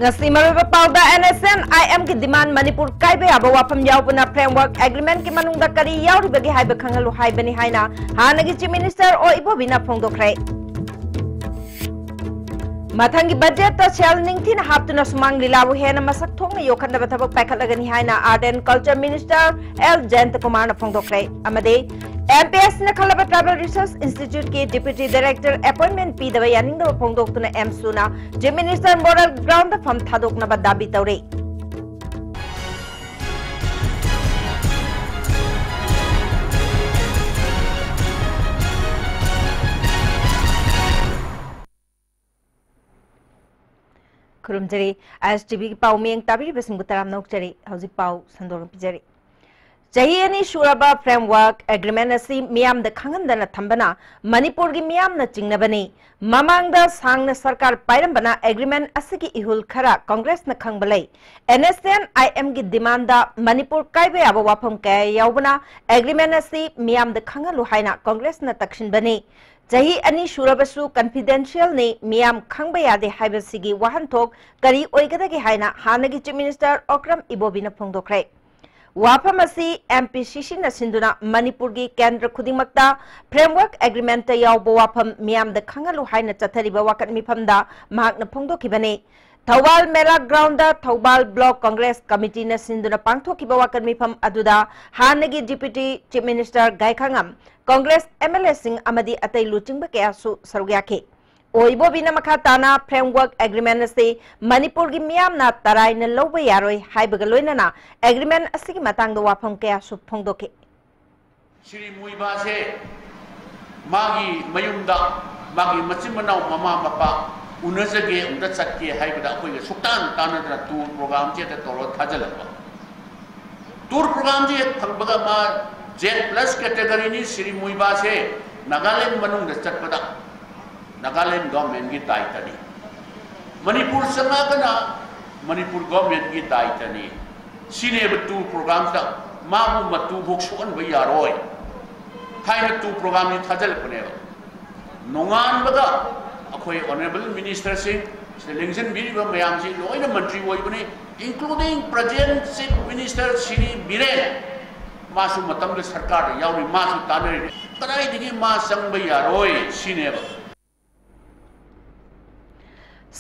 ngasi maruba pauda NSN IM ki demand Manipur kaibe aba wafam yaubuna framework agreement ki manungda kari yauribagi haiba khangalu haibani haina hanagi chief minister o ibobina phongdokre mathangi budget ta sel ningthin haptuna sumang lilabu hena masak thongna yokhanna bathabak paikhalagani haina art and culture minister L Jayant Kumar na phongdokre amade MPS na khalaba Travel Research Institute ki Deputy Director appointment pi daba yaning da phongdok tuna M Suna Chief Minister moral ground da pham thadok na ba dabi tawre Kurumjari ISTV ki pau meng tabiri besing butaram nokjari hauji pau sandorong pijari Jahiyani Shuraba Framework Agreement asi Miyam da Khangamdana Thambana Manipur gi Miyam na Chingnabani Mamangda Sangna Sarkar Pairambana Agreement asigi ihul khara Congress na khangbalai NSN IM gi demand da Manipur kaibe aba wafam kay yaubana Agreement asi Miyam da khangalu haina Congress na takshinbani Jahi ani Shurabasu confidential ne Miyam khangba yade haibasigi wahanthok kari oigadagi haina hanagi Chief Minister Okram Ibobina phongdokre Wapamasi MPCC na sinduna Manipur gi Kendra khudingmakta framework agreement ta yawbo wapam miyam da khangalu haina chathariba wakat mifamda mahakna phongdokibane Thawal Mela Ground da Thawal Block Congress Committee na sinduna pangthokiba wakat mifam aduda hanagi Deputy Chief Minister Gaikhangam Congress MLA sing amadi atai luchingba kayasu sarugyake Oibo bina makatana framework agreement ase Manipur gi miyam na tarai na loba yaroi haibaga loina na agreement asigi matang da wafam kaya su phongdoke Shri Muiba se magi mayumda magi machimanaw mama mapa unazage unda chakke haibada koi suktan tanadra tour program je ta toro thajalaba tour program je phangbaga ma Z+ category ni Shri Muiba se Nagaland manung da chatpada Nagaland government ki daitani Manipur samagana Manipur government ki daitani sine batu program ta mabu matu bokson ba yaroi thaina tu program ni thajal pune nongan baga akhoi honorable minister sing selection bi ba mayam si loina mantri woi bane including present chief minister Shri Biren masu matam de sarkar yauri masu tanare tarai digi ma sang ba yaroi sine ba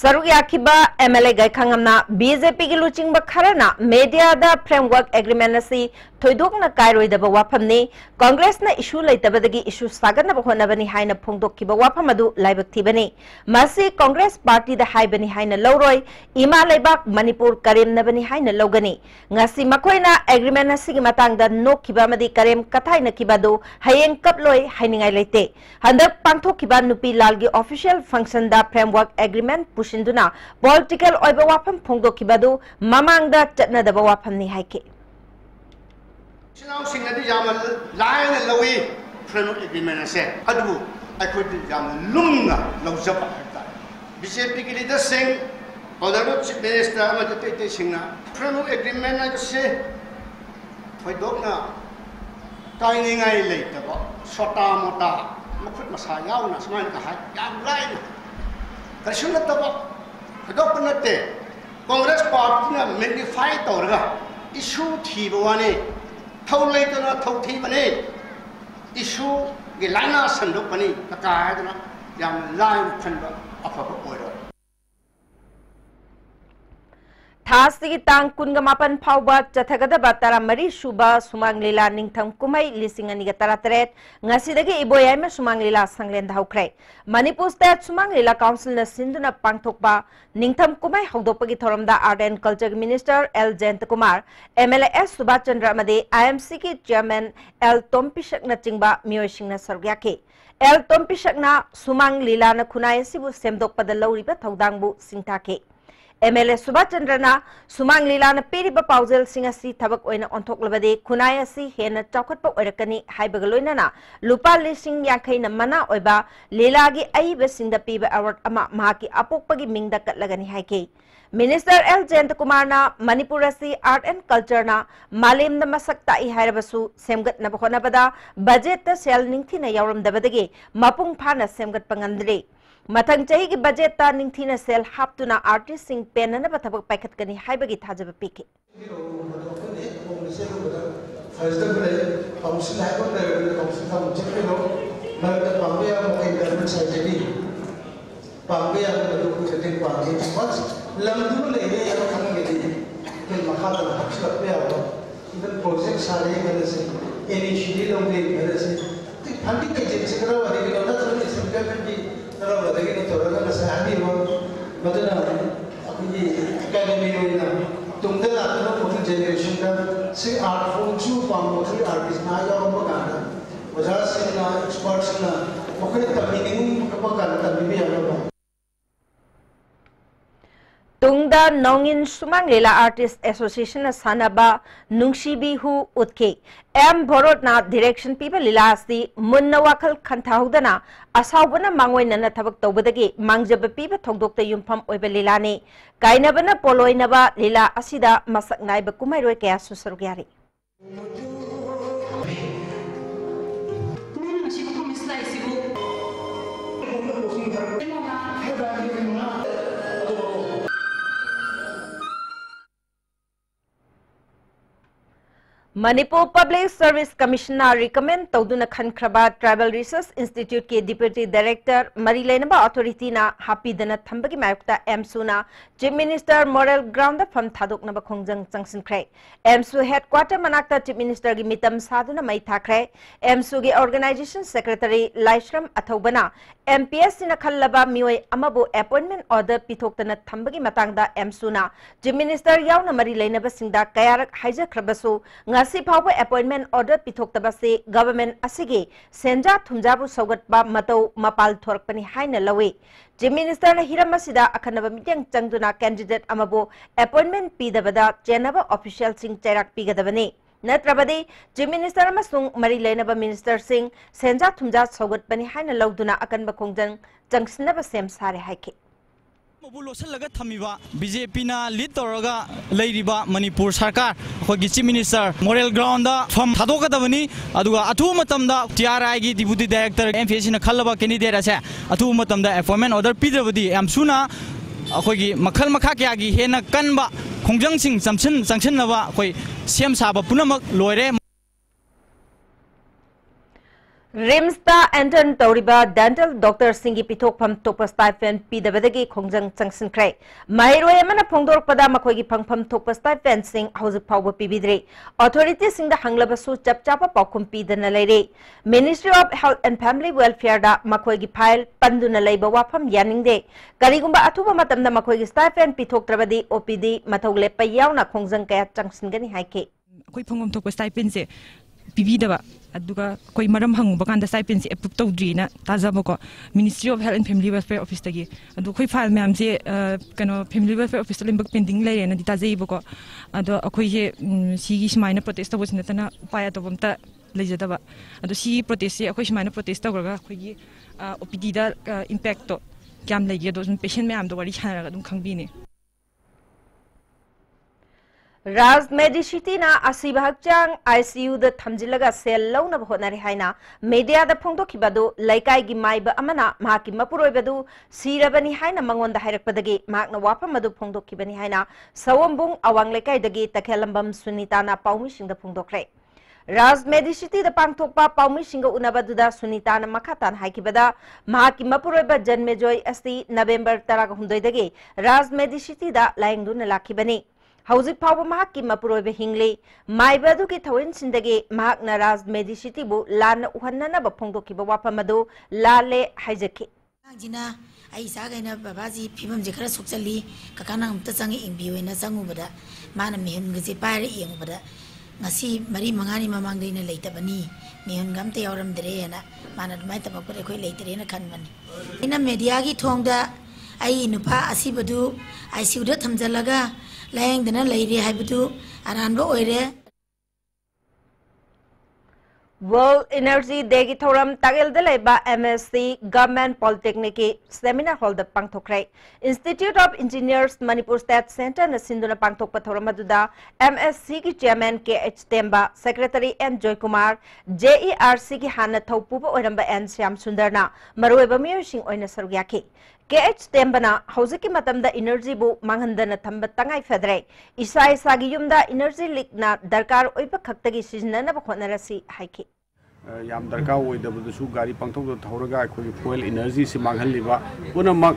Sarugya Akiba MLA Gaikhangamna BJP gi luchingba kharana media da framework agreement asi thoidokna kairoi daba wafamni Congress na issue leitabadagi issue saganna bahonabani haina phongdokkiba wafam adu laibak thibani masi Congress party da haibani haina loroi ima leibak Manipur karemnabani haina logani ngasi makoina agreement asi gi matangda nokkiba madi karem kathaina kibadu hayeng kaploi hainingai leite handak pangthokkiba nupi lalgi official function da framework agreement Pushinduna political oiba wafam phongdokibadu mamangda chatnadaba wafamni haike Sinau singnadi yamal lain lawi framework agreement ase adu akhoi yam lumna lawjaba hakta BJP ki leader sing honorable chief minister amate singna framework agreement ase thoidokna taingai leitaba sota mota makhut masa yauna smain ka yam lain Karshuna taba Dopanate Congress Party na magnify Torga issue Tibuane Taulatana Tautimane issue Gilana Sandopani Nakadana Yam Line Kanda of a order. Thasigi tang kunga mapan phauba chathagadaba taramari shuba sumanglila ningtham kumai lisingani taratret ngasidagi iboyai me sumanglila sanglen dhaukre Manipur State Sumanglila Council na sinduna pangthokba ningtham kumai hawdopagi thoramda Art and Culture Minister L Jayant Kumar MLAS Subhash Chandra amade IMC ki chairman L Tompisak na chingba miyoisingna sargyake L Tompisak na sumanglila na khunai sibu semdokpada lawriba thaudangbu singthake MLA Subhash Chandra na sumanglila na piriba paujel singasi thabak oina onthoklabade khunai asi hena chawkhatpa oirakani haibaga loinana lupa lising yakhai na mana oiba lelagi aiba singda piba award ama mahaki apokpagi mingda katlagani haike Minister L Jayant Kumar na Manipur asi art and culture na malim na masak tai hairabasu semgat na bahonabada budget ta sel ningthina yawram dabadagi mapung phana semgat pangandre मथंग चाही की budget ता निंगथीना cell हापतुना artist Singh पेनना बथबक पाइखतकनी हाइबगी थाजब PK funding agency kara wari ki nota chalo is government ki kara wari ki nota raga na sahani ho madana apni academy hoina tumde atna puri generation ka se art form chu pamotri artist na ya ro ka na bazar se na experts na okre tamini ka ka na tamini ya ro Tungda Nongin Sumang Lila Artist Association Sanaba Nungsibi Hu Utke M Borodna Direction People Lilasti Munna Wakal Kantaudana Asawbana Mangwena Tabak Tobadagi Mangjaba Piba Togdokta Yumpam Oibelilani Kainabana Poloinaba Lila Asida Masak Naiba Kumairo Kasu Sarugari Manipur Public Service Commissioner recommend Tauduna Khankraba Tribal Research Institute ke Deputy Director Marilenaba Authority na Hapidana Thambagi Mayukta MSU na Chief Minister Moral Ground from Thadok Naba Khongjang Changsin Krai MSU Headquarter Manakta Chief Minister gi Mitam Saduna Mai Thakrai MSU gi Organization Secretary Laishram Athobana MPS na Khallaba Mioi Amabu Appointment Order Pithoktana Thambagi Matangda MSU na Chief Minister Yauna Marilenaba Singda Kayarak Haija Krabasu ngasi phawba appointment order pithoktabase government asigi senja thumjabu saugatba matau mapal thorakpani haina lawi Chief Minister na hiram asida akhanaba mityang changduna candidate amabu appointment pidabada chenaba official sing chairak pigadabani natrabadi Chief Minister amasung mari leinaba minister sing senja thumja saugatpani haina lauduna akanba khongjang changsinaba sem sare haike BJP na lead toroga leiriba Manipur Sarkar khogi Chief Minister Moral Ground da from thadokadabani aduga athu matamda TRI gi Deputy Director MPS na khallaba candidate ase athu matamda appointment order pidabadi MSU na khogi makhal makha kya gi hena kanba khongjang sing samchin naba khoi sem saba punamak loire Rimsta Anton Tauriba Dental Doctor Singi Pitok Pam Topa Stipend Pidabadagi Khongjang Changsin Krai Mahiroi Amana Phongdor Pada Makhoigi Phangpham Topa Stipend Sing Hauzik Phawba Pibidre Authorities Sing da Hanglabasu Chapchapa Paukum Pidana Leire Ministry of Health and Family Welfare da Makhoigi File Panduna Leiba Wafam Yaningde Karigumba Atuba Matamda Makhoigi Stipend Pitok Trabadi OPD Mathau Lepa Yauna Khongjang Kaya Changsin Gani Haike Koi Phangom Topa Stipend se Pibidaba aduga koi maram hanguba kanda stipend se approve tawdri na tajabako Ministry of Health and Family Welfare Office tagi adu koi file myam se kano Family Welfare Office limbak pending lai na dita jaibako adu akoi je sigi smaina protest tawus na tana upaya tawamta lejadaba adu si protest se akoi smaina protest tawraga koi gi OPD da impact to kyam legi adu patient myam do wari chana dum khangbini Raj Medicity na asiba hakchang ICU da thamjilaga sel launa bhonari haina media da phongdo khibadu laikai gi maiba amana mahaki mapuroi badu sirabani haina mangon da hairakpadagi mahakna wapam madu phongdo khibani haina sawombung awang laikai dagi takhelambam Sunita na paumi singda phongdokre Raj Medicity da pangthokpa paumi singa unabadu da Sunita na makhatan haikibada mahaki mapuroi ba janmejoi asti November 12 dagi Raj Medicity da laingduna lakibani Hauzik Phawba mahakki mapuroiba hingli maibadu ki thawin sindagi mahakna Raj Medicity bu lana uhannana ba phongdokiba wafamadu lale haijaki jina ai sagaina babaji phimam je khara sukchali kakana amta changi ingbiwena changubada mana mihun gje pare yengubada ngasi mari mangani mamang deina leitabani mihun gamte yawramdre na mana mai tabakure khoi leitre na khanmani ina media gi thongda ai nupa asibadu ICU da thamjalaga layang dana leire haibadu aranba oire World Energy Day ki thoram tagel de leba MSc Government Polytechnic ki seminar hall da pangthokrai Institute of Engineers Manipur State Center na sinduna pangthok pathoram aduda MSc ki chairman KH Temba Secretary N Joy Kumar JERC ki hana thaupuba oiramba N Syam Sundarna maroeba miyosing oina sarugyaki KH Tembana hauziki matamda energy bu manghandana thamba tangai fedre isa gi yumda energy leak na darkar oiba khaktagi siznana ba khonarasi haiki yam darkar oidabdu su gari pangthok do thawraga khoi fuel energy si manghaliba punamak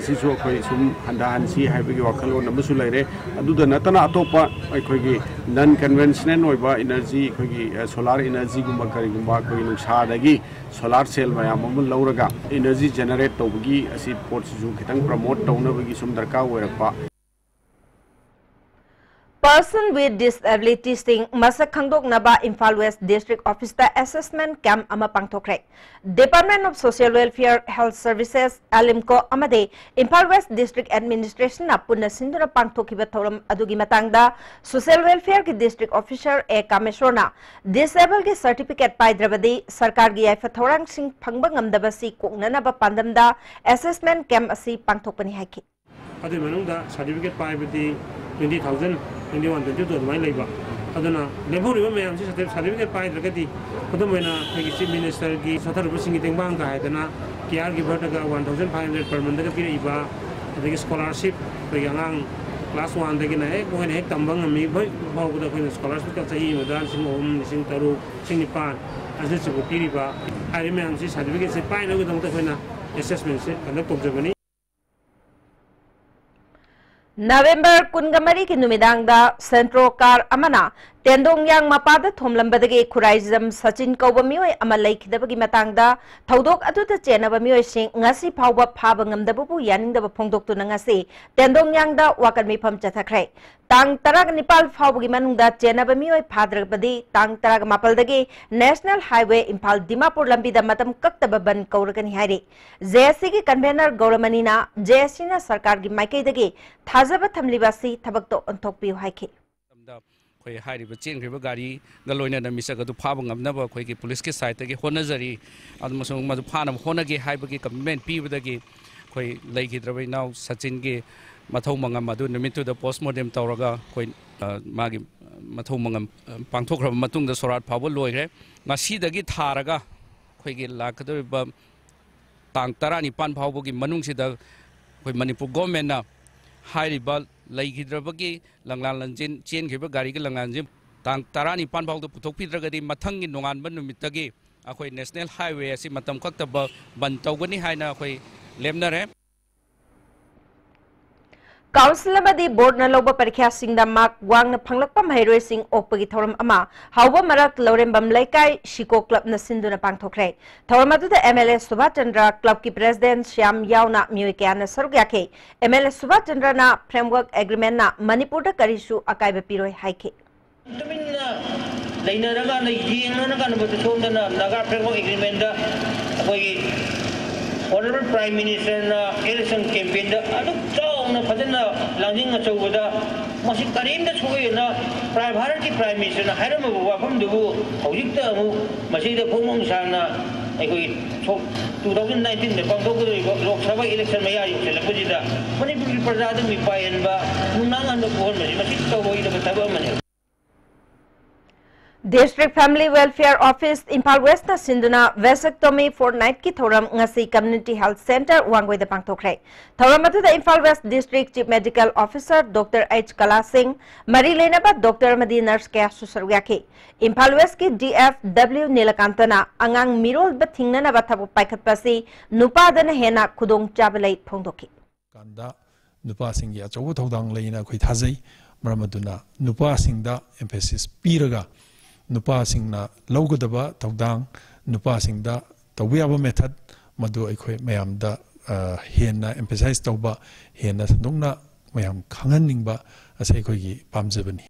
sisu khoi sum handa hansi haibagi wakalo namasu laire aduda natana atopa khoi gi non conventional oiba energy khoi gi solar energy gumba kari gumba khoi nungsa dagi solar cell mayam amul lauraga energy generate tawgi asi port su khitang promote tawnabagi sum darkar oirakpa Person with disability sing masak khangdok naba Imphal West District Office ta assessment camp ama pangthokre Department of Social Welfare Health Services Alimco amade Imphal West District Administration na punna sindura pangthokiba thoram adugi matangda Social Welfare ki District Officer A Kameshona disable ki certificate paidrabadi sarkar gi aifa thorang sing phangba ngamdaba si koknana ba pandamda assessment camp asi pangthokpani haiki adu manungda certificate paibadi 20,000 21 22 mai leiba aduna lebhori me am certificate pai dragadi adumena ki chief minister gi sathar busing gi tengbang ga haidana kr gi bhataga 1500 per month ga pira iba adagi scholarship pe yang class 1 dagi na ek mohen ek tambang mi bhai bau da ko scholarship ka chahi udan sing om sing taru sing nipan ase chu piri ba ai me am certificate se pai no ga dang ta khona assessment se conduct tojabani November kungamari ki numidangda Centro Car amana Tendong yang mapada thomlambadagi khuraizam Sachin kauba mioi ama laikhidabagi matangda thodok aduta chenaba mioi sing ngasi phawba phaba ngamdabu yaningdaba phongdoktu ngasi Tendong yang da wakan mifam chathakrai tang tarag nipal phawbagi manungda chenaba mioi phadragbadi tang tarag mapaldagi National Highway Imphal Dimapur lambida matam kaktaba ban kauragani hairi JSC ki convener Gauramani na JSC na sarkar gi maikaidagi thajaba thamlibasi thabakto onthokpi haiki हाइरिब चेंग्रिब गाड़ी गलोइना न मिसक दु फाब ngamnaba khoi ki police ki side gi honajari admasung madu phana honage haibagi commitment pibadagi khoi leigidrawai now Sachin gi mathau mangam madu nimitu da postmortem tawraga khoi magi mathau mangam pangthokra matung da sorat phawbo loigre ngasi dagi tharaga khoi gi lakadoriba tang 19 phawbo gi manung sida khoi Manipur government na हाइरिबा लैगिद्रबगी लंगलान लंजिन चेनखिबा गाड़ी की लंगलानजिम तांग 19 फाउद पुथोकपिद्रगदी मथंगी नोंगानबा नुमितगी अखोय national highway असि मतम खक्तब बन तौगनी हाइना अखोय लेमनरे Council amadi board na loba parikya singda mak wang na phanglakpa mahiroy sing okpagi thoram ama hawba marak lorembam laikai shiko club na sindu na pangthokre thoram adu da MLA Subha Chandra club ki president Shyam Yauna miwikya na sarugyake MLA Subha Chandra na framework agreement na Manipur da karisu akaiba piroi haike tuminna lainaraga na yingna na kan bodu sondana naga framework agreement da koi Honorable Prime Minister na election campaign da adu na fadana langjing na chawda masi karim da choi na Bharat ki Prime Minister na hairam bu wafam du hojik ta mu masi da phomong sana ai 2019 da pangthok lok sabha election maya yu sela pujida Manipur ki praja da mi payan ba nunang an ko masi to hoi da bataba mane District Family Welfare Office Imphal West na sinduna vasectomy for night ki thoram ngasi Community Health Center wangoi da pangthokre thoram atu da Imphal West District Chief Medical Officer Dr. H Kala Singh mari lena ba Dr. Madi nurse kya susargyake Imphal West ki DFW Nilakantana angang mirol ba thingna na ba thabu paikhat pasi nupa dana hena khudong chabalai phongdoki kanda nupa sing ya chawu thodang leina khoi thajai maramaduna nupa sing da emphasis piraga nupa singna lawgadaba tawdang nupa singda tawiyaba method madu aikhoi mayam da hena emphasize tawba hena sandongna mayam khangan ningba asai khoi gi pamjabani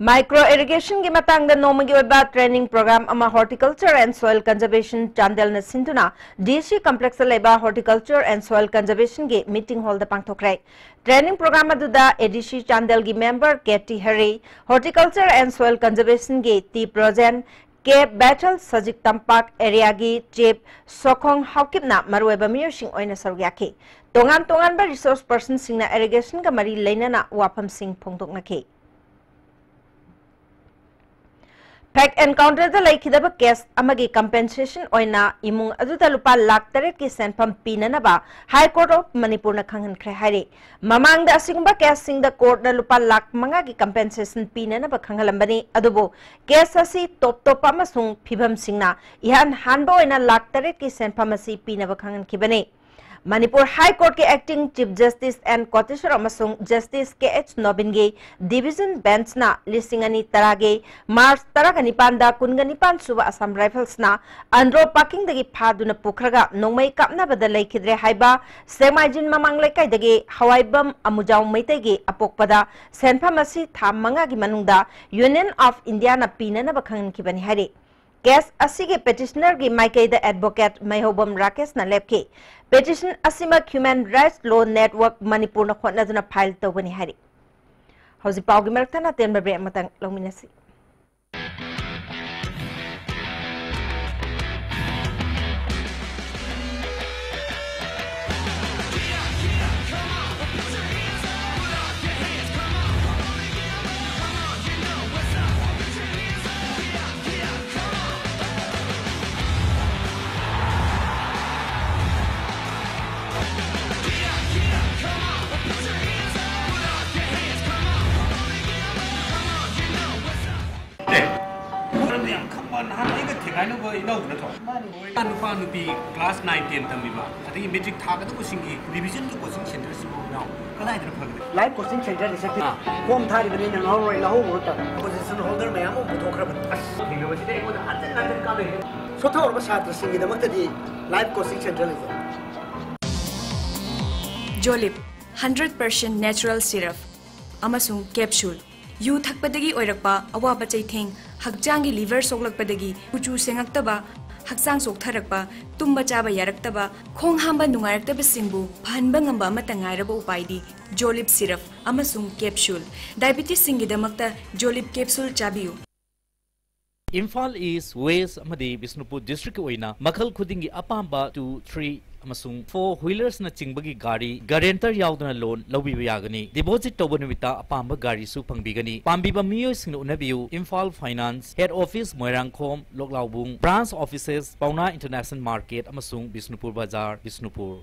Micro irrigation ki matang da nomagi oiba training program ama horticulture and soil conservation Chandel na sintuna DC complex leba horticulture and soil conservation ge meeting hall da pangthokrai. Training program aduda ADC Chandel gi member KT Hari horticulture and soil conservation ge T Projen ke battle sajik tampak area gi chief Sokhong Haukipna marueba miyosing oina sarugyaki. Tongan ba resource person singna irrigation ka mari lainana wapam sing phongtok naki. Fact encounter the like the case amagi compensation oina imung aduda lupa lakh taret ki senpam pinanaba High Court of Manipur na khangan khre hari mamang da asingba case sing the court na lupa lakh manga ki compensation pinanaba khangalambani adubo case asi top amasung phibam singna ihan hanbo oina lakh taret ki senpam asi pinaba khangan kibani Manipur High Court ke acting Chief Justice and Koteshwar amasung Justice KH Nobinge Division Bench na lisingani tarage March taragani panda kungani pan suba Assam Rifles na andro parking dagi phaduna pukraga nongmai kapna badalai khidre haiba semaijin mamang laikai dagi hawaibam amujau maitage apokpada senphamasi thamanga gi manungda Union of India na pinana bakhangan kibani hari Case asige petitioner gi Maikai the advocate Maihobam Rakesh na lepke petition asima Human Rights Law Network Manipur na khotna duna file tawbani hari hauji pawgi mertana ten babre matang lominasi Class 9 10 tamiba ati metric thaga to singi revision to coaching center si now kala idra phagde live coaching center is a home thari bani na no right lahu wota position holder me am buthokra bas hinga basi de ko anten ka be so tha or ba chhatra singi da makta live coaching center is Jolip 100% natural syrup amasung capsule yu thakpadagi oirakpa awaba chaitheng hakjangi liver soklakpadagi kuchu sengaktaba Haksang soktarakpa, tumba chaba yaraktaba, khong hamba nungaraktaba singbu, phanba ngamba amata ngairaba upaidi, Jolip syrup, amasung capsule. Diabetes singidamakta Jolip capsule chabiyu. Imphal East, West, amadi Bisnupur district oina, makhal khudingi apamba 2, 3, amasung 4 wheelers na chingbagi gari guarantor yauduna loan lawbiba yagani deposit toba numita apamba gari su pangbigani pambiba miyoi singna unabiu Imphal Finance Head Office Moirangkhom Loklaubung Branch Offices Pauna International Market amasung Bisnupur Bazar Bisnupur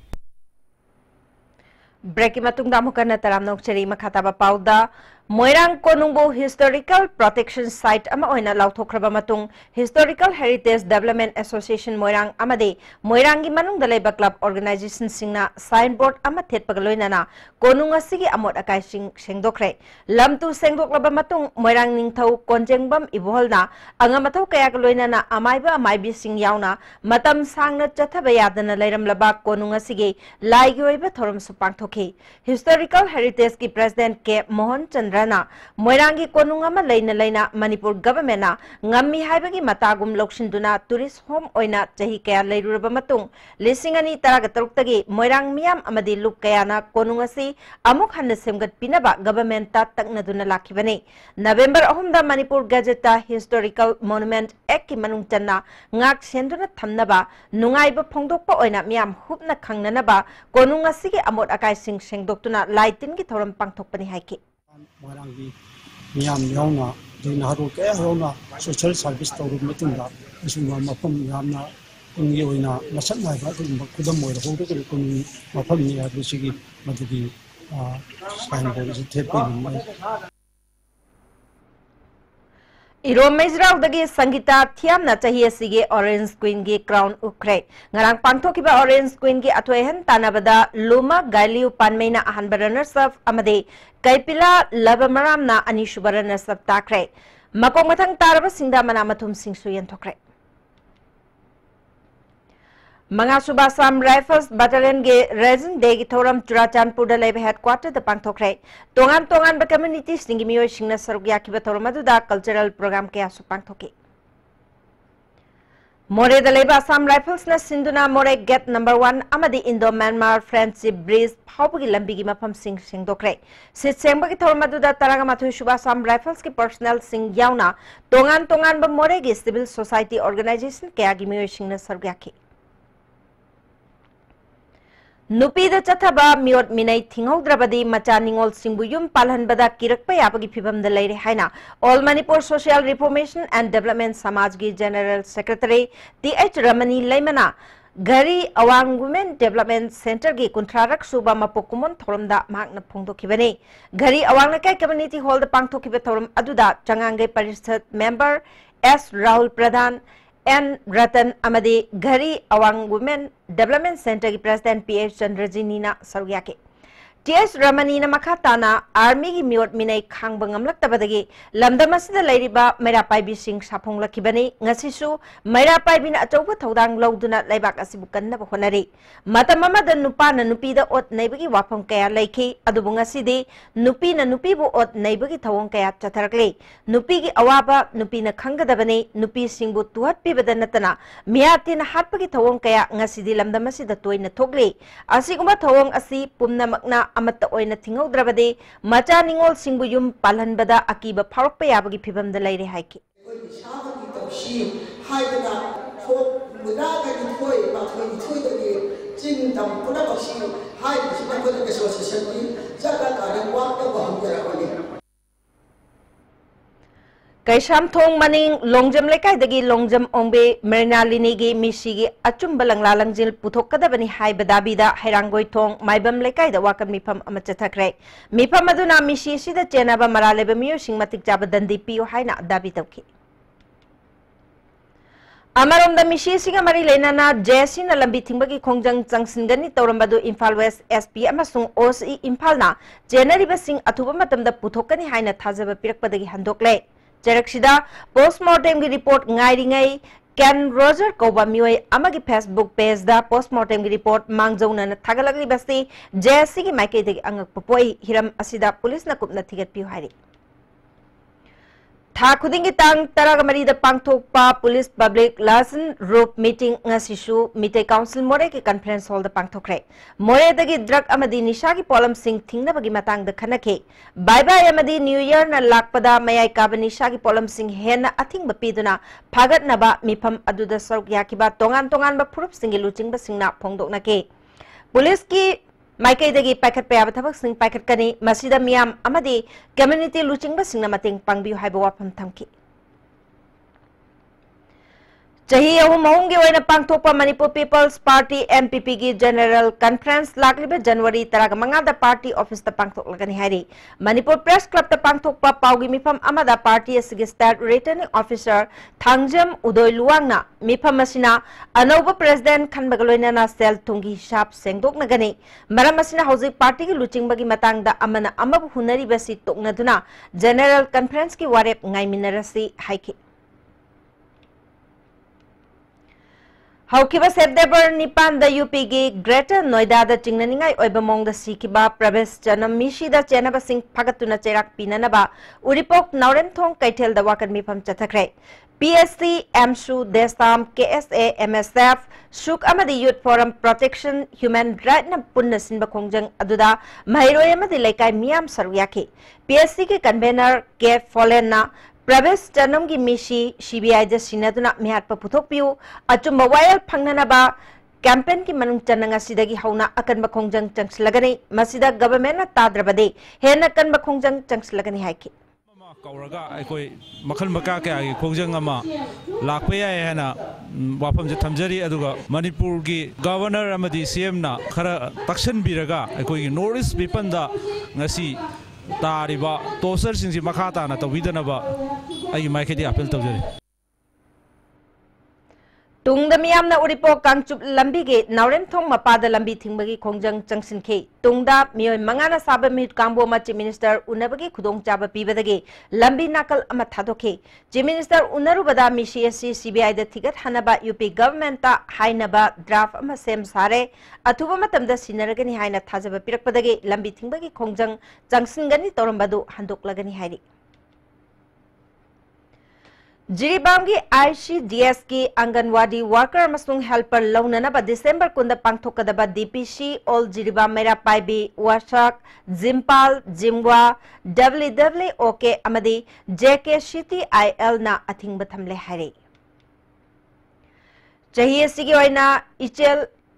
Breaking matungda mukana taramnok cheri makhataba pauda Moirang Konungbo Historical Protection Site ama oina lauthokraba matung Historical Heritage Development Association Moirang amade Moirangi manung dalaiba club organization singna signboard ama thetpagaloinana konung asigi amot akai sing sengdokre lamtu sengdoklaba matung Moirang ningthau konjengbam ibolna angamathau kaya galoinana amaibi sing yauna matam sangna chathaba yadana leiramlaba konung asigi laigi oiba thorum su pangthoki Historical Heritage ki President K Mohan Chandra Moirangi konungama laina Manipur government na ngammi haibagi matagum lokshinduna tourist home oina chahi kaya leiruraba matung lisingani taraga taruk Moirang miyam amadi luk kaya na konungasi amuk hanna semgat pinaba government ta taknaduna lakibani November 3 da Manipur Gazette ta Historical Monument Act ki manung channa ngak senduna thamnaba nungaiba phongdokpa oina miyam hupna khangnanaba konungasi ki amot akai sing sengdoktuna laitin ki thoram pangthokpani haiki Moirangi miyam yauna dina haru kaya yauna social service tawrub matungda isuma mafam yamna ingi oina masat nai ba thum kudam moira hodo ko kun mafam ni adu sigi madudi signboard is thepe Irom Mejrao dagi Sangita Thiam na chahi asige Orange Queen gi crown ukre ngarang pangthokiba Orange Queen gi athoehan tanabada Luma Gailiu Panmeina ahanba runners up amade Kaipila Labamaram na Anishuba runners up takre makong mathang taraba singda mana mathum singsu yen thokre Mangasuba Assam Rifles Battalion ge Resin Day gi thoram Churachandpur da lebe headquarter da pangthokre tongan communities ningi miyoi singna sarugya ki thoram adu da cultural program ke asu pangthoki More da lebe Assam Rifles na Sinduna More Gate number 1 amadi Indo Myanmar Friendship Bridge phawgi lambi gi mafam sing dokre sit sengba gi thoram adu da taraga mathui Suba Assam Rifles ki personnel sing yauna tongan ba More gi civil society organization ke agi miyoi singna sarugya ki Nupida Chathaba Miot Minay Thinghodrabadi Macha Ningol Simbuyum Palhanbada Kirakpa Yabagi Pibam the Lady Haina All Manipur Social Reformation and Development Samajgi General Secretary T.H. Ramani Laimana Gari Awang Women Development Center Gi Kuntrarak Suba Mapokumon Thoramda Magna Pungto Kibane Gari Awang Nakai Community Hall the Pangto Kibe Thoram Aduda Changange Parishad Member S. Rahul Pradhan N. Ratan Amadi Gari Awang Women Development Center ki President P.H. Chandrajinina Sarugyake T.S. Ramanina Makatana Army ki Miot Minay Khangbangam Laktabadagi Lamdamasida Ladiba Merapai Sing Sapong Lakibani Ngasisu Merapai Bin Atoba Todang Lauduna Labak Asibukan Honari Matamama the Nupana Nupida Ot Neighbagi Wapong Kaya Lake Adubungasidi Nupina Nupibu Ot Neighbagi Tawong Kaya Chataragli Nupigi Awaba Nupina Kangadabani Nupi Singbu Tuat Pibadanatana Miatin Hatpagi Tawong Kaya Ngasidi Lamdamasida Toina Togli Asiguma Tawong Asi Pumna Magna Amata Oina Thinghodrabadi Macha Ningol Singbuyum Palhanbada Akiba Phawrokpa Yabagi Phibam da Leire Haiki Kaisham Thong Maning Longjam Lekai Dagi Longjam Ombe Merina Linigi Mishigi Achumbalang Lalangjil Puthokadabani Hai Badabida Hairangoi Thong Maibam Lekai da Wakan Mipam Amachathakre Mipam Aduna Mishi Sida Chenaba Maraleba Miyo Singmatik Jabadandi Pio Haina Dabi Tauki Amarom da Mishi Singa Mari Lenana Jesi na Lambi Tingbagi Kongjang Changsingani Taurambadu Imphal West SP Amasung OSI Imphalna Jenariba Sing Athuba Matam da Puthokani Haina Thazaba Pirakpadagi Handokle Jeraksida postmortem ki report ngairingai Ken Roger Koba Mioi amagi Facebook page da postmortem ki report mangjauna na thagalagli basti JSC ki maike de angak popoi hiram asida police na kupna thigat piu hari Tha khudingi tang taragamari da pangthokpa police public liaison group meeting ngasisu Mite Council More ki conference hall da pangthokre More dagi drug amadi nisha ki polam sing thingna bagi matang da khanake bye bye amadi new year na lakpada mayai ka nisha ki polam sing hena athing ba piduna phagat naba mifam aduda saruk yakiba tongan ba phurup singi luching ba singna phongdokna ke police ki Maikai dagi paket payaba thabak sing paket kani masida miyam amadi community luching ba singna mating pangbiu haiba wafam thamki Chahi ahum mahungi oina pangthokpa Manipur People's Party MPP ki General Conference lakliba January taraga mangada party office ta pangthoklagani hari Manipur Press Club ta pangthokpa paugi mifam amada party asigi state returning officer Thangjam Udoy Luwangna mifam asina anauba president khanbagaloina na sel thungi hisab sengdoknagani maram asina hauji party ki luching bagi matangda amana amabu hunari basi toknaduna General Conference ki warep ngaiminarasi haiki Haukiba September Nipan da UP gi Greater Noida da chingnaningai oiba mong da sikiba Pravesh Janam Mishi da Chenaba Singh Phagatuna Cherak Pinanaba Uripok Nauren Thong Kaitel da Wakan Mifam Chathakre PSC MSU Destam KSA MSF Shuk Amadi Youth Forum Protection Human Right na Punna Sinba Kongjang Aduda Mahiroi Amadi Laikai Miyam Saryaki PSC ki convener K Fallen na Pravesh Janam ki Mishi CBI ja sinaduna mihat pa puthok piu achumba wayal phangnanaba campaign ki manung chananga sidagi hauna akan ba khongjang changslagani masida government na tadrabade hena kan ba khongjang changslagani haiki kauraga aikoi makhal maka ka gi khongjang ama lakpe ya hena wafam je thamjari aduga manipur gi governor amadi CM na khara takshan biraga aikoi gi north bipanda ngasi Tariba, Toser Sinsi Makata, na Tawidanaba, ay Mikey apel to Jerry. Tung the Miam na Uripo Kangchup Lambigi, Naurem Thong Mapada Lambi Timbagi Kongjang Junction K. Tungda Mio Mangana Saba Mit Kambo Machi Minister Unabagi Kudong Jaba Pibadagi, Lambi Nakal Amatadoke. Ji Minister Unarubada Mishi CBI the Ticket Hanaba UP Government Hainaba Draft Amasem Sare, Atuba Matam the Sinaragani Haina Tazaba Pirakpadagi, Lambi Timbagi Kongjang Junction Gani Torambadu Handok Lagani Haidi. Jiribamgi ICDS ki Anganwadi worker masung helper launanaba December kunda pangthokadaba DPC all Jiribam Mera Paibi Washak Zimpal Jimwa WWOK amadi JK Shiti IL na athingba thamle hari Chahiye sigi oina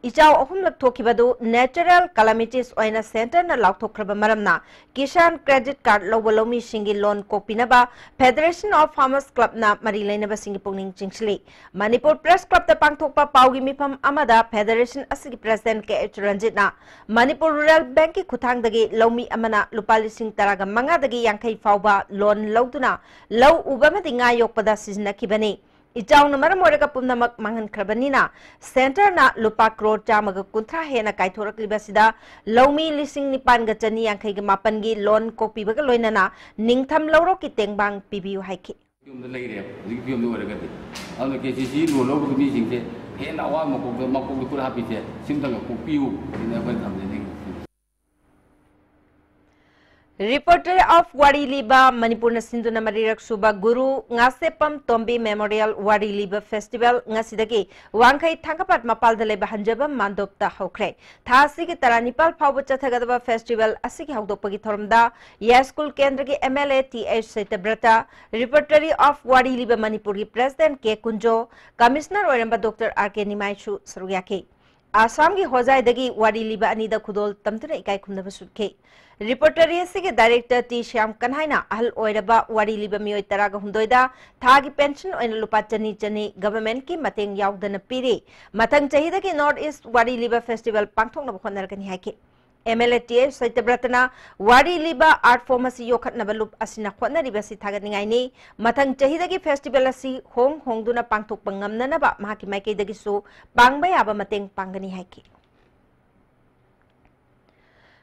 Ichao ahumlak thokibadu natural calamities oina center na laukthokraba maramna Kisan credit card lowalomi singi loan kopinaba Federation of Farmers Club na marilainaba singi pungning chingsli Manipur Press Club ta pangthokpa paugi mifam amada Federation asigi president KH Ranjit na Manipur Rural Bank ki khuthangdagi lomi amana lupa lising taraga mangadagi yangkai fauba loan lawduna law ubamadi nga yokpada siznakibani Ichau na maram orega pumnamak mangan krabanina center na lupa crore chamaga kuntra hena kaithorak libasida lomi lising nipan ga chani yangkai ga mapan gi loan kopi baga loinana ningtham lawro ki tengbang pibiu haiki yum da leire zik yum do orega di anu ke si lo lo ko mi singte hena wa makok ko hapi te simdanga ko piu ina ban thamne Reporter of Wari Liba Manipur na Sindhu na Marirak Suba Guru Ngasepam Tombi Memorial Wari Liba Festival Ngasidagi Wangkai Thangkapat Mapal Daleba Hanjaba Mandopta Hokre Thasi ki Taranipal Phabu Chathagadaba Festival Asiki Hokdopagi Thoramda Yaskul Kendragi MLA TH Setabrata Reporter of Wari Liba Manipur ki President K Kunjo Commissioner Oramba Dr. RK Nimaichu Sarugyaki Assam ki Hojai dagi Wari Liba Anida Khudol Tamtuna Ikai Khundaba Sudke Reporter के director T Shyam कन्हाइना अहल ओइरबा वारी लिबा मियोय तरागा हुंदोइदा थागी pension ओइन लुपा चनी चनी government की मतेंग याउदन पीरे मथंग चाहिदा की north east वारी लिबा फेस्टिवल पांगथोंगना बखोनरगनी हाइके MLA TH सैतब्रतना वारी लिबा आर्ट फॉर्म असि योखतनबा लुप असिना खोनरिबसि थागनिङाइनि मथंग चाहिदा की फेस्टिवल असि होंगदुना पांगथोकपा ngamnanaba mahaki maikedagisu pangba yaba mateng pangani haiki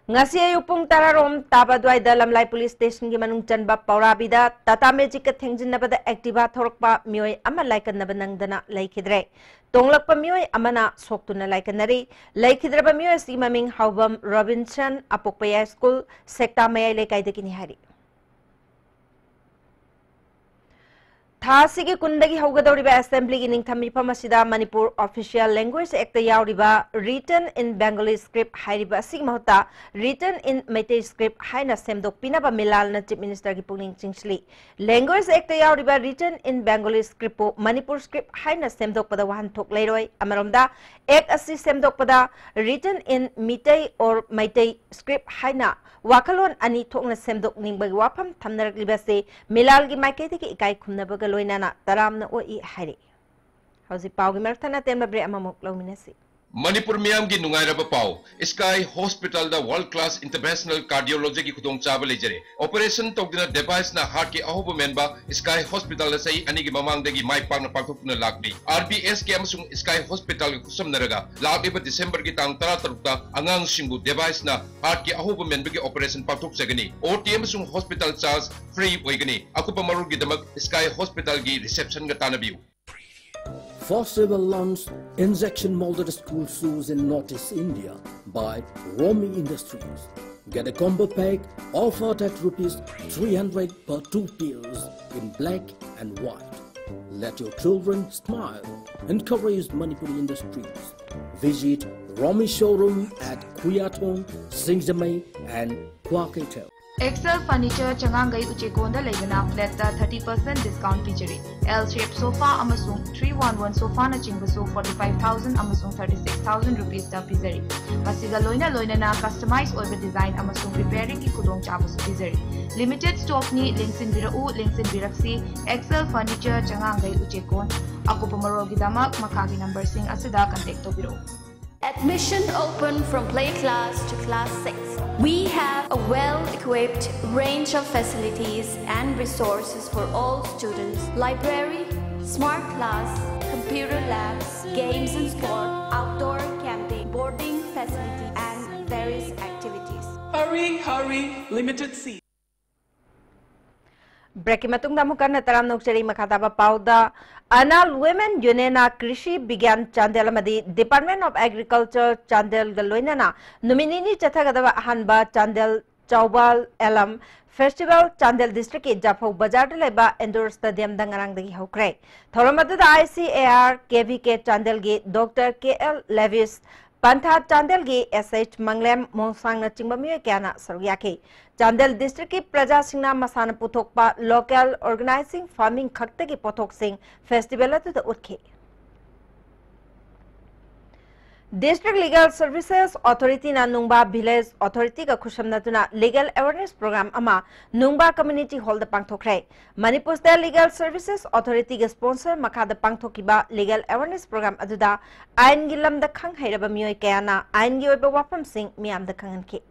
Ngasi ayupung tararom tabadwai dalam lai police station ki manung chanba paurabida tata magic ka thengjin nabada activa thorokpa mioi ama laikan nabanang dana laikidre tonglakpa mioi amana soktuna laikanari laikidraba mioi si maming Haubam Robinson apokpaya school sekta mayai lekai dekini hari Thasi ki kundagi haugadoriba assembly ki ningthami phamasida Manipur Official Language Act yauriba written in Bengali script hairiba sig mahota written in Meitei script haina semdok pinaba milal na chief minister ki pungning chingsli Language Act yauriba written in Bengali script po Manipur script haina semdok pada wahan thok leiroi amaromda ek asi semdok pada written in Meitei or Meitei script haina wakalon ani thokna semdok ningbagi wafam thamnarak libase milal gi maikei ki ikai khumnabaga loinana taramna oi hari hausi paugi marthana temba bre amamok lominasi Manipur Miam gi nungairaba pau Sky Hospital da World Class International Cardiology ki khudong chaba lejare operation togdina device na heart ki ahoba menba Sky Hospital la sai ani gi mamang dagi mai pangna pangthokna lakbi RBS ki amsung Sky Hospital ki kusam naraga labiba December ki tang 13 ta angang singbu device na heart ki ahoba menba ki operation pangthok sagani OTM sung hospital charge free oigani akupa marul gi damak Sky Hospital gi reception ga tanabiu Forcible launched injection molded school shoes in Northeast India by Romi Industries. Get a combo pack offered at ₹300 per 2 pairs in black and white. Let your children smile. Encourage Manipuri Industries. Visit Romi showroom at Kuyatong, Singzamay and Kwaketel. Excel Furniture Changangai Uchekonda Legana flat 30% discount featuring L-shaped sofa amasung 311 sofa na chingbasu 45,000 amasung 36,000 rupees ta pizari. Masiga loina na customized oiba design amasung repairing ki kudong chabasu pizari. Limited stock ni links in birafsi Excel Furniture Changangai Uchekon akupamarol gidamak makagi number sing asida contact to biro. Admission open from play class to class 6. We have a well-equipped range of facilities and resources for all students. Library, smart class, superior labs, games and sport, outdoor camping, boarding facility, and various activities. Hurry, limited seats. Breaking matungda mukana taram nokchari makataba pauda Anal Women Union Krishi Bigan Chandel Madi Department of Agriculture Chandel Galoinana Nominini Chathagadava Hanba Chandel Chaubal Elam Festival Chandel District Japo Bazar Leba Endor Stadium Dangarang the Hokre Thoramadu ICAR KVK Chandel Gi Dr. KL Levis Pantha Chandel Gi SH Manglem Monsang na Chimbami Kana Saryaki Chandel District ki Praja Singna Masana Puthokpa Local Organizing Farming Khakta ki Pothok Sing Festival to the Utki District Legal Services Authority na Nungba Village Authority ka Khushamnatuna Legal Awareness Program ama Nungba Community Hall the Pangthokre Manipur State Legal Services Authority ga sponsor makha the Pangthokiba Legal Awareness Program aduda ain gi lam da khang hairaba mioi kayana ain gi oiba wafam sing miam da khanganki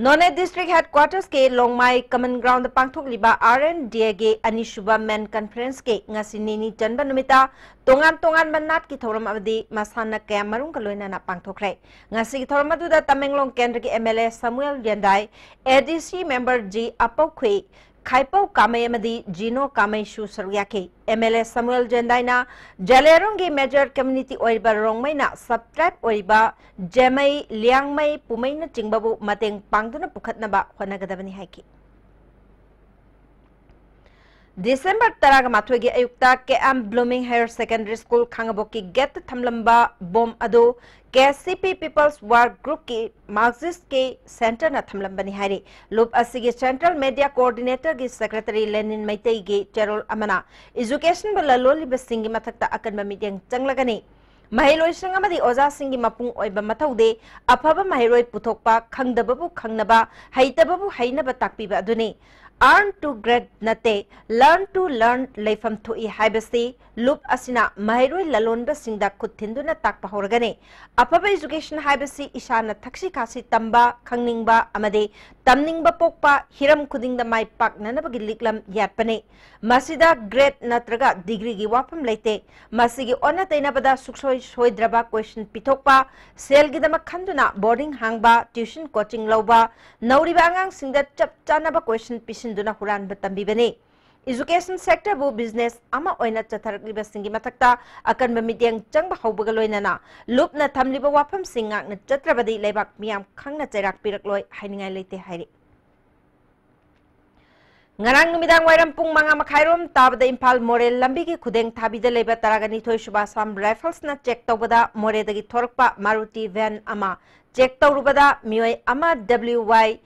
None District Headquarters ke Longmai Common Ground Pangthok liba RNDA ge Anishuba Men Conference ke ngasinini janba numita tongan manat ki thoram abdi masana kaya marung kaloina na pangthokre ngasi ki thoram adu da Tamenglong Kendra ki MLA Samuel Yandai ADC member G Apokhui Kaipau Kamay Madi Gino Kamay Shu Saryaki MLA Samuel Jendaina Jalerongi Major Community Oiba Rongmaina Subtribe Oiba Jamai Liangmai Pumaina Chingbabu Mateng Pangduna Pukatnaba Honagadavani Haiki December Taraga Matwegi Ayukta KM Blooming Higher Secondary School Kangaboki Get Thamlamba Bom Ado KCP People's Work Group ki Marxist ke Center na Thamlambani Hari Loop Asigi Central Media Coordinator ki Secretary Lenin Maitei ki Cherol Amana Education Balaloli Basingi Matakta Akan Bamidyang Changlagani Mahiloi Sangamadi Oza Singi Mapung Oiba Mataude Apaba Mahiroi Puthokpa Khangdababu Khangnaba Haitababu Hainaba Takpiba Aduni Earn to grade nate, learn to learn leifam thui haibasi, loop asina mahiroi lalonda singda kuthinduna takpa horgane. Apaba education haibasi isana takshi kasi tamba, kangningba, amade, tamningba pokpa, hiram kudingda mai pak nanabagi liklam yatpane. Masida grade natraga degree gi wapam leite, masigi ona tainabada suksoi soidraba question pitokpa, selgidama khanduna boarding hangba, tuition coaching lauba, nauriba angang singda chap chanaba question pisin Duna Huran Batambibani. Education sector bu business ama oina chatharakliba singi matakta akan bamidyang changba hawbagaloinana loop na thamliba wafam singak na chatrabadi lebak miyam khangna chairak pirakloi hainingai leite hairi Ngarang numidang wairam pung manga makhairom tabada Impal Morel lambi ki khudeng thabida leba taragani thoi subasam rifles na check tawbada more dagi thorkpa Maruti van ama check tawrubada mioi ama WY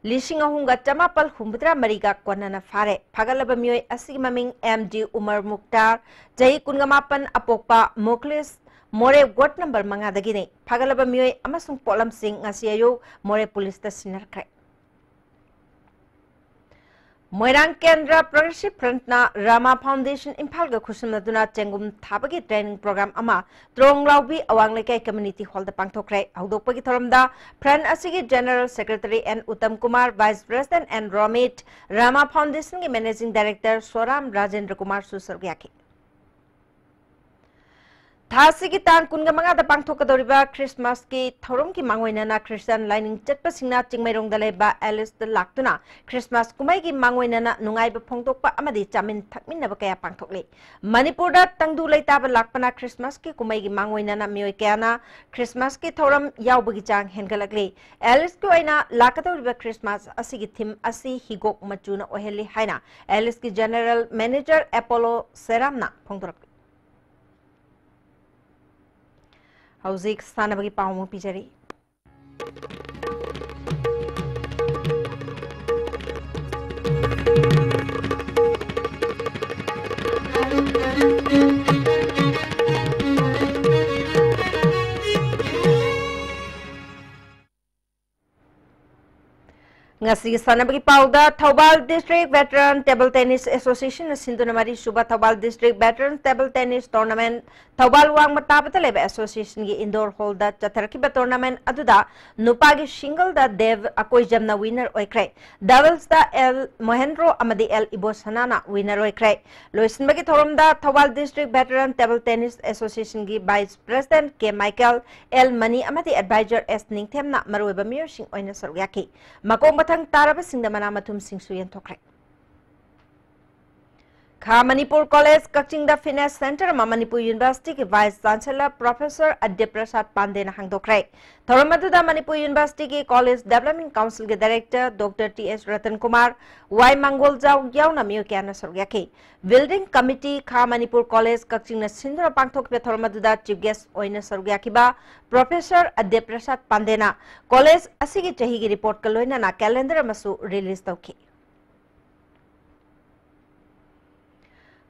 Lishing Ahunga Chamapal Humbra Mariga Kwanana Fare, Pagalaba Mui Asimaming MD Umar Mukhtar, Jai Kungamapan Apokpa, Moklis, More What number Mangadagini, Pagalaba Mui Amasung Polam Singh Asiayo, More Police Sinarkai. Moirang Kendra Progressive Front na Rama Foundation Impalga Kusumnaduna Chengum Thabagi Training Program Ama Trong Laubi Awanglekai Community Hall the Pangthokre Audokpagi Thoramda Pran Asigi General Secretary and Uttam Kumar Vice President and Romit Rama Foundation ki Managing Director Soram Rajendra Kumar Susargyaki Thasigi Tan Kungamanga the Pangthokadoriba Christmas ki Thorum ki Mangwainana Christian lining Chetpasingna Chingmairong Daleba Alice the Laktuna Christmas Kumai ki Mangwainana Nungai Pongtokpa Amadi Chamin Takmin Nabakaya Pangtokli Manipur da Tangdu Laitaba Lakpana Christmas ki Kumai ki Mangwainana Mioikeana Christmas ki Thorum Yaubagi Chang Hengalagli Alice Kuaina Lakadoriba Christmas Asigi Thim Asi Higok Machuna Oheli Haina Alice ki General Manager Apollo Seramna Pongtorap Hauzik Sanabagi Paumu Pijari. ngasi sanabagi pauda Thobal District Veteran Table Tennis Association sinduna mari suba Thobal District Veteran Table Tennis Tournament Thobal wang matabata leba association gi indoor hall da chatarkiba tournament aduda nupagi single da Dev akoi jamna winner oikre doubles da L Mohendro amadi L Ibo Sanana winner oikre loisinbagi thorum da Thobal District Veteran Table Tennis Association gi Vice President K Michael L Mani amadi advisor S Ningthemna marueba mir sing oina saryaki makong Thang Taraba Singda Manamatum Sing Suyan Tokre. Kha Manipur College Kaching the Finance Center Manipur University ki Vice Chancellor Professor Adya Prasad Pandey na hang dokre. Thoramadu da Manipur University ki College Development Council ke Director Dr. T.S. Ratan Kumar Y Mangol Jau Yau na miyo kya na saryaki. Building Committee Kha Manipur College Kaching na Sindra Pangthok pe Thoramadu da Chief Guest oina saryaki ba Professor Adya Prasad Pandey na College asigi chahi ki report kaloina na calendar masu release tauki.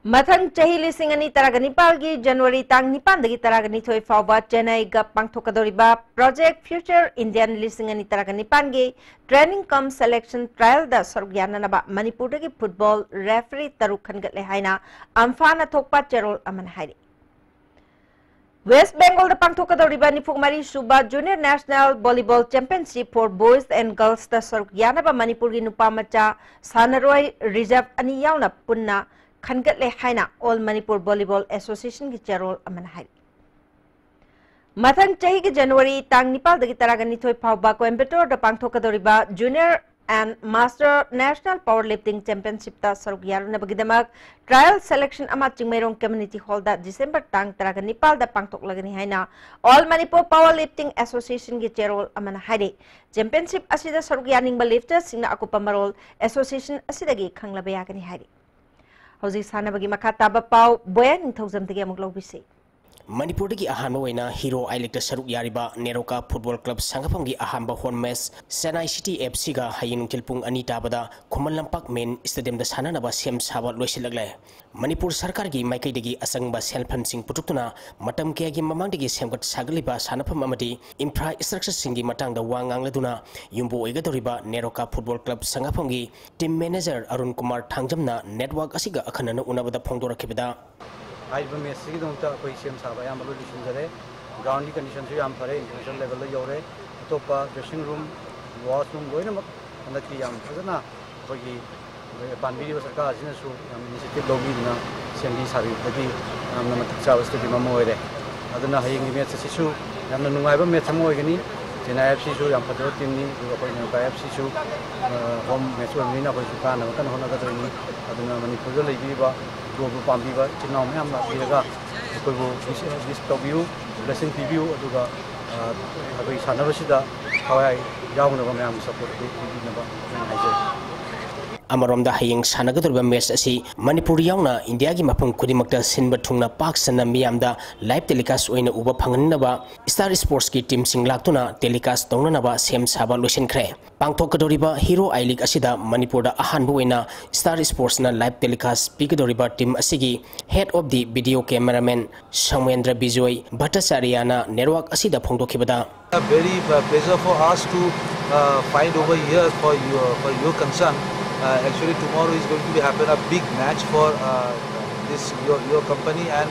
Mathang chahi lising ani taraganipal gi January tang nipan dagi taragani thoi fawba Chennai ga pangthokadoriba Project Future Indian lising ani taraganipan gi training cum selection trial da sorgyana naba Manipur dagi football referee taruk khangatle haina amfana thokpa cherol aman hairi West Bengal da pangthokadoriba nifukmari suba Junior National Volleyball Championship for Boys and Girls da sorgyana ba Manipur gi nupa macha sanaroi reserve ani yauna punna Khangatle haina All Manipur Volleyball Association ki cherol aman hai. Mathang chahi ki January tang nipal dagi taragani thoi phawba Coimbatore da pangthokadoriba Junior and Master National Powerlifting Championship ta saruk yaruna bagidamak trial selection ama Chingmairong Community Hall da December tang taragani nipal da pangthoklagani haina All Manipur Powerlifting Association ki cherol aman hai. Championship asida saruk yaning ba lifters singna akupamarol association asidagi khanglaba yagani hai. Hauzi sana bagi makataba pau boyan ning thozam tege amuk lobisi Manipur dagi ahanba waina Hero Electa saruk yariba Neroka Football Club sangapam gi ahanba home match Senai City FC ga hayinung tilpung ani tabada Khuman Lampak Main Stadium da sananaba sem saba loisilagle Manipur sarkar gi maikai dagi asangba selfam sing putuktuna matam kya gi mamang dagi semgat sagliba sanapam amadi infrastructure singi matang da wangang laduna yumbo oiga doriba Neroka Football Club sangapam gi team manager Arun Kumar Thangjamna network asiga akhanana unabada phongdora khibada I will miss the Quasium Sabaya Malution Zare, ground conditions you fare, international level Yore, Topa, dressing room, washroom, going up, and the Kiam Fazana, Hogi, Banbi was a car, initiative Lobina, Sandy Sari, the Savas to be Mamoe. Adana Haying met a issue, and the Nueva met some Mogani, Jena Sishu, and Pato Timni, by Sishu, home Mesuamina, Hosukan, and Honaka, Adana Manipur Viva. Global Pambiva, Chinam Hamla, Viraga, this view, blessing view, Aduga, Sanavashida, how I Yavanam support Amaromda haying sanagadurba match asi Manipur yauna India gi mapung kudimakta sinba thungna pak sana miyamda live telecast oina uba phanganaba Star Sports ki team sing laktuna telecast tongnaba sem saba losinkhre pangthokadoriba Hero I League asida Manipur da ahanbu oina Star Sports na live telecast pikadoriba team asigi head of the video cameraman Samendra Bijoy Bhattacharya network asida phongdokhibada a very pleasure for us to find over here for your concern. Actually, tomorrow is going to be happen a big match for this your company and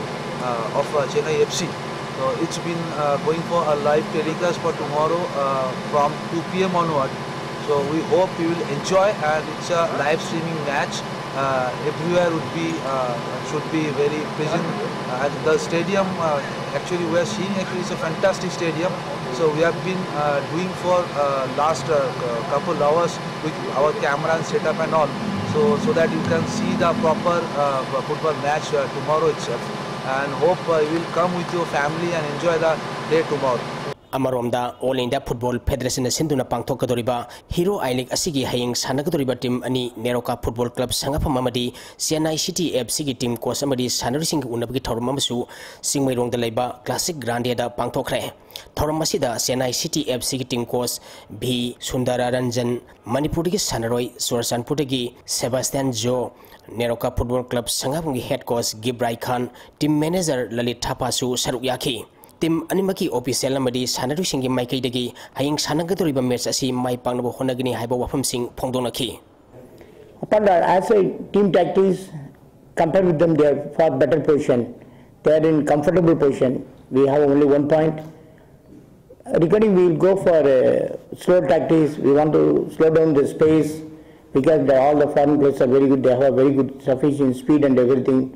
of Chennai FC. So it's been going for a live telecast for tomorrow from 2 p.m. onward. So we hope you will enjoy, and it's a live streaming match. Everywhere should be very pleasant. At the stadium, actually we are seeing it's a fantastic stadium. So we have been doing for last couple hours with our camera and setup and all, so that you can see the proper football match tomorrow itself. And hope you will come with your family and enjoy the day tomorrow. Amaromda All India Football Federation sinduna pangthokadoriba Hero I League asigi haying sanagadoriba team ani Neroka Football Club sangapam amadi Chennai City FC gi team coach amadi sanarising unabagi thorum amasu Singmairong da leiba Classic Grande da pangthokre thorum asida Chennai City FC gi team coach B Sundara Ranjan Manipur gi sanaroi Sursanpur gi Sebastian Jo Neroka Football Club sangapam gi head coach Gibrai Khan team manager Lalit Thapasu saruk yaki Tim animaki official amadi sanadu singi maikai dagi haying sanagadoriba match asi mai pangnabo honagini haiba wafam sing phongdonaki. Upon that, as a team tactics, compared with them, they are far better position. They are in comfortable position. We have only 1 point. Regarding, we will go for slow tactics. We want to slow down the space because all the foreign players are very good. They have very good sufficient speed and everything.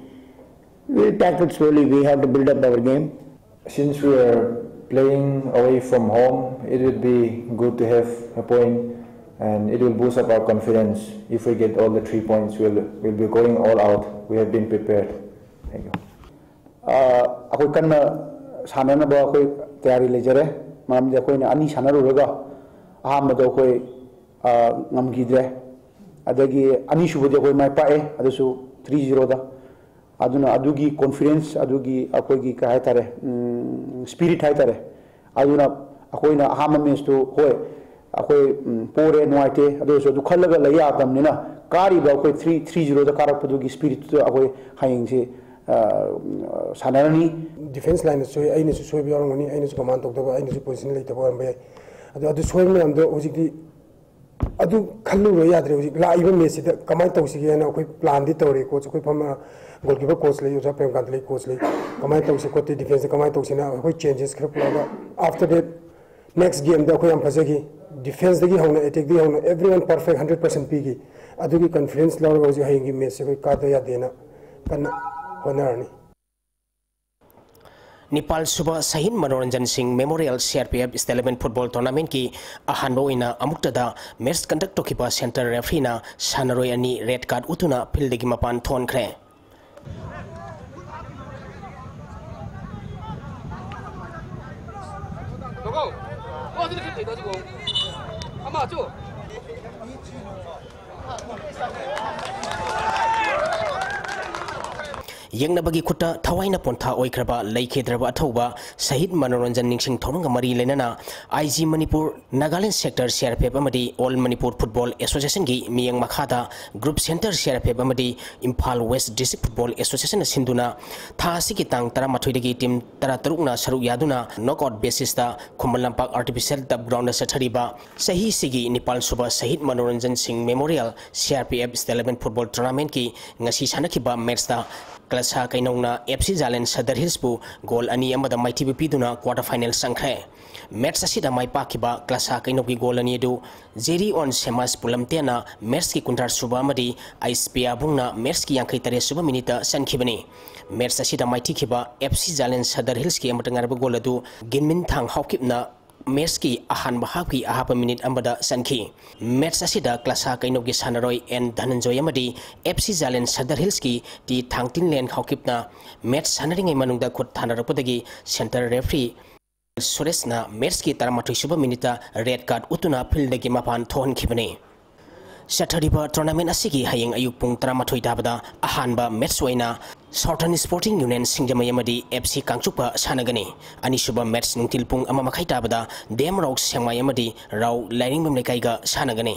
We will tackle slowly. We have to build up our game. Since we are playing away from home, it would be good to have a point, and it will boost up our confidence. If we get all the 3 points, we'll be going all out. We have been prepared. Thank you. Aku kan sana na ba aku tayari lejare. Malam dia aku ni ani sana ruga. Aham ada aku ngam gidre. Adagi ani shubu dia aku mai pae. Ada su 3-0 da. Aduna adugi confidence adugi aku gi kahai tare spirit hai tare. Aduna aku ina aham mes tu hoy. Aku pore nuaite. Ada su du khalaga laya atam ni na. Kari ba aku 3-0 da karak padugi spirit tu aku haying si. Defense line so I need to show you only I need to command of the I need to position later on by the swim and the adu kallu yadre la even messi the command to see and we plan the story coach we from goalkeeper coach le user prem country coach le command to see what the defense command to see now we changes script after that next game the koyam phasegi defense the hona attack the hona everyone perfect 100% pigi adu ki confidence law go ji hayingi messi ko ka da ya dena kan Nepal Suba Sahin Manoranjan Singh Memorial CRPF East 11 Football Tournament ki ahanbo ina amuktada match conduct tokipa center referee na sanaroi ani red card utuna phildegi mapan thon khre. Yang nabagi kuta thawaina pontha oikraba laikhedraba athauba Sahid Manoranjan Ningsing Thoranga Mari Lenana IG Manipur Nagaland Sector CRPF amadi All Manipur Football Association gi miyang makhada Group Center CRPF amadi Imphal West District Football Association sinduna tha asigi tang 13 dagi team 13 na saru yaduna knockout basis ta Khumbalampak Artificial Turf Ground na sathariba sahi sigi Nepal Suba Sahid Manoranjan Singh Memorial CRPF 11 Football Tournament ki ngasi sanakiba match ta Klasa kainongna FC Jalen Sadar Hills pu goal ani amada maiti bipiduna quarter final sangkhre match asida mai pakiba Klasa kainogi goal ani du Jerry on Semas pulamtena match ki kuntar suba amadi ISPA bungna match ki yankai tare suba minita sankhibani match asida maiti kiba FC Jalen Sadar Hills ki amata ngarba goal adu ginmin thang hawkipna match ki ahan bahaki ahapa minute ambada sanki match asida Klasa kainogi sanaroi and Dhananjoy amadi FC Jalen Sadar Hills ki ti thangtin len khawkipna match sanaringai manungda khut thanarapodagi center referee Suresna match ki 13 suba minute red card utuna phildagi mapan thon khibani Sathariba tournament asigi hayeng ayuk pung 13 dabada ahanba match waina Southern Sporting Union Singjamay amadi FC Kangchukpa sanagani ani suba match nungtil pung ama makai dabada Dem Rock Sengmay amadi Rau Lining Memlekaiga sanagani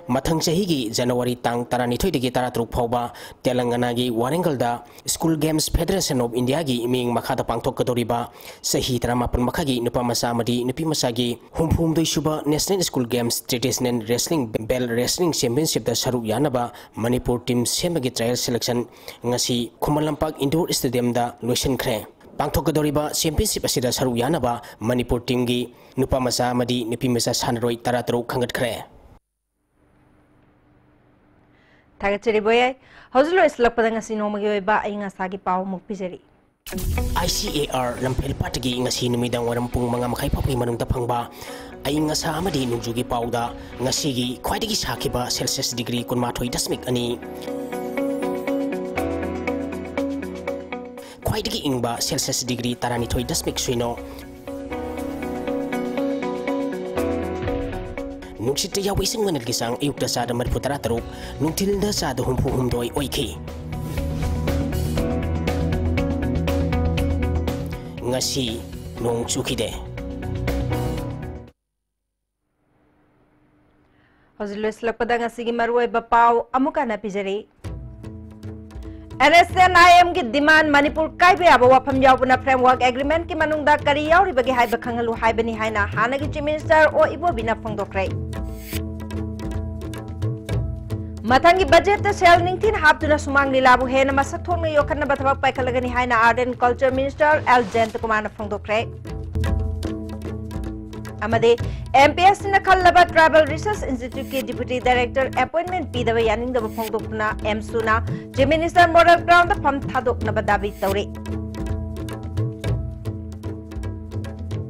Mathang Chahigi January tang 12 dagi 13 phauba Telangana gi Warangal da School Games Federation of India gi ming makhada pangthok kadoriba sahi 18 makhagi nupa masa amadi nupi masa gi humphum doi suba National School Games Traditional Wrestling Bell Wrestling Championship da saruk yanaba Manipur team semagi trial selection ngasi Khumbalampak Indoor Stadium da loisan khre pangthok kadoriba championship asida saruk yanaba Manipur team gi nupa masa amadi nupi masa sanroi 13 khangat khre Tagachiri boy, howzlo islap padang asi nomagi ba ay nga sagi pao mugpijari. ICAR lampel patagi ngasi numidang warampung mga makai papi manung tapangba ay nga sa amadi nungjugi pauda ngasigi kwaidagi sakiba Celsius degree kun mathoy dasmik ani kwaidagi ingba Celsius degree tarani thoy dasmik suino Nungsit yaw isang manalgisang ayuk da sada mariputara taruk nungtil da sada humpuhumdoy oiki ngasi nong chukide. Hozilus lakpada ngasigi maroi bapau amuka na pijari. NSNIM की demand Manipur कायबे अब वफम यावना framework agreement की मनुंगदा करी यावरी बगे HYBE खंगलु हाइबनी हाइना हानगी chief minister ओ इबो बिना फंगदोक्रे मथंगी budget cell निंगथिन हापतुना Sumang लीलाबु हेना मसक थोंग योखन बथबा पाइखलगनी हाइना art and culture minister L Jayant Kumar ना फंगदोक्रे अमदे MPS na khallaba Tribal Research Institute ke Deputy Director appointment pidaba yaning da phongdokna MSUna Chief Minister Model Ground da pham thadokna badabi tawre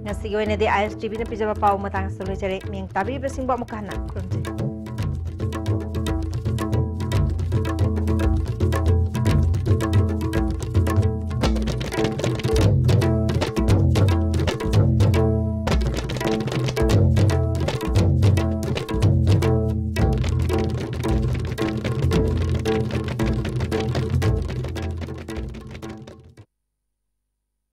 ngasi goine de ISTV na pijaba paw matang solo jare ming tabi basing ba mukana krumje